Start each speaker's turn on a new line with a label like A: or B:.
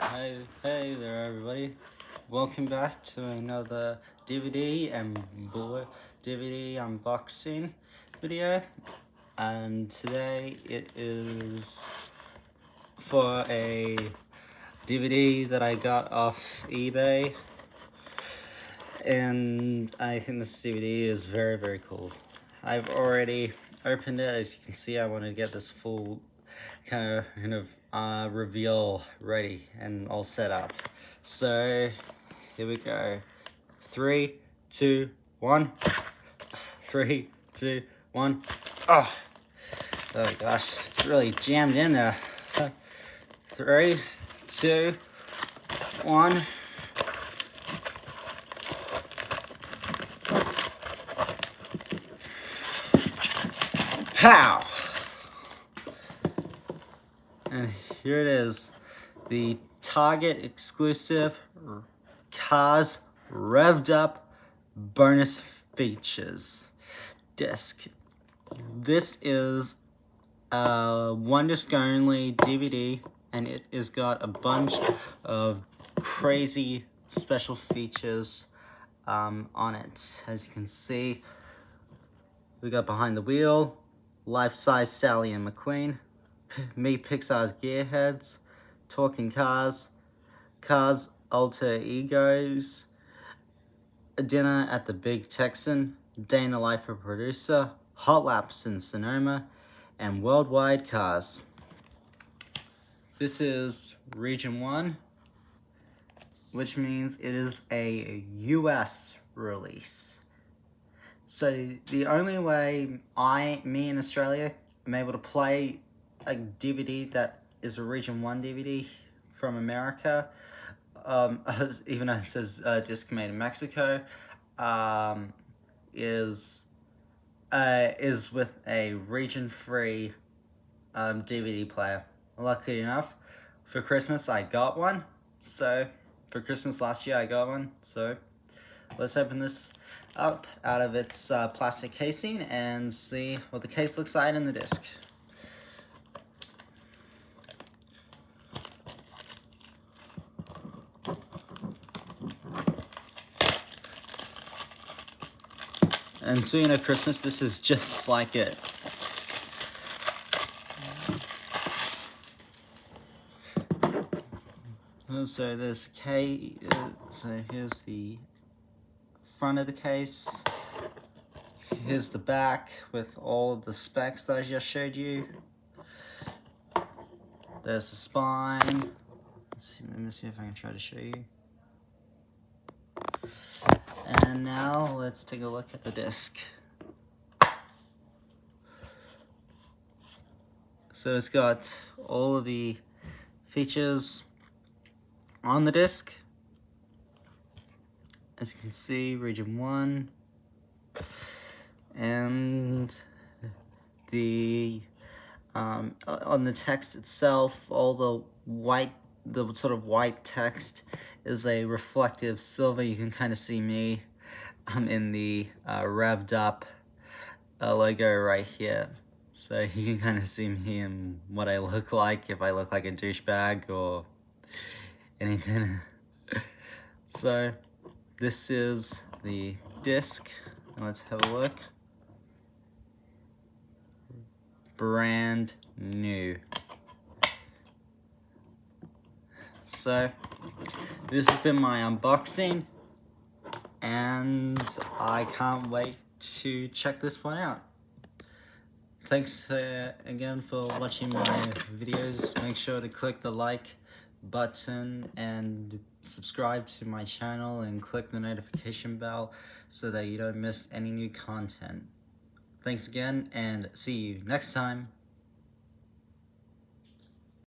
A: Hey there everybody, welcome back to another DVD and DVD unboxing video, and today it is for a DVD that I got off eBay, and I think this DVD is very cool. I've already opened it. As you can see, I wanted to get this full kind of reveal ready and all set up. So here we go. 3, 2, 1. 3, 2, 1. Oh gosh, it's really jammed in there. 3, 2, 1. Pow! And here it is, the Target exclusive Cars Rev'd Up bonus features disc. This is a one disc only DVD, and it has got a bunch of crazy special features on it. As you can see, we got behind the wheel, life-size Sally and McQueen, me Pixar's Gearheads, Talking Cars, Cars Alter Egos, A Dinner at the Big Texan, Day in the Life of a Producer, Hot Laps in Sonoma, and Worldwide Cars. This is Region 1, which means it is a US release. So the only way me in Australia am able to play a DVD that is a Region 1 DVD from America, even though it says disc made in Mexico, is with a region-free DVD player. Luckily enough, for Christmas I got one. So for Christmas last year I got one. So let's open this up out of its plastic casing and see what the case looks like in the disc. And speaking of Christmas, this is just like it. So this case, so here's the front of the case. Here's the back with all of the specs that I just showed you. There's the spine. Let me see if I can try to show you. And now let's take a look at the disc. So it's got all of the features on the disc. As you can see, Region 1. And the on the text itself, all the sort of white text is a reflective silver. You can kind of see me in the Rev'd Up logo right here. So you can kind of see me in what I look like, if I look like a douchebag or anything. So this is the disc, and let's have a look. Brand new. So this has been my unboxing, and I can't wait to check this one out. Thanks again for watching my videos. Make sure to click the like button and subscribe to my channel and click the notification bell so that you don't miss any new content. Thanks again, and see you next time.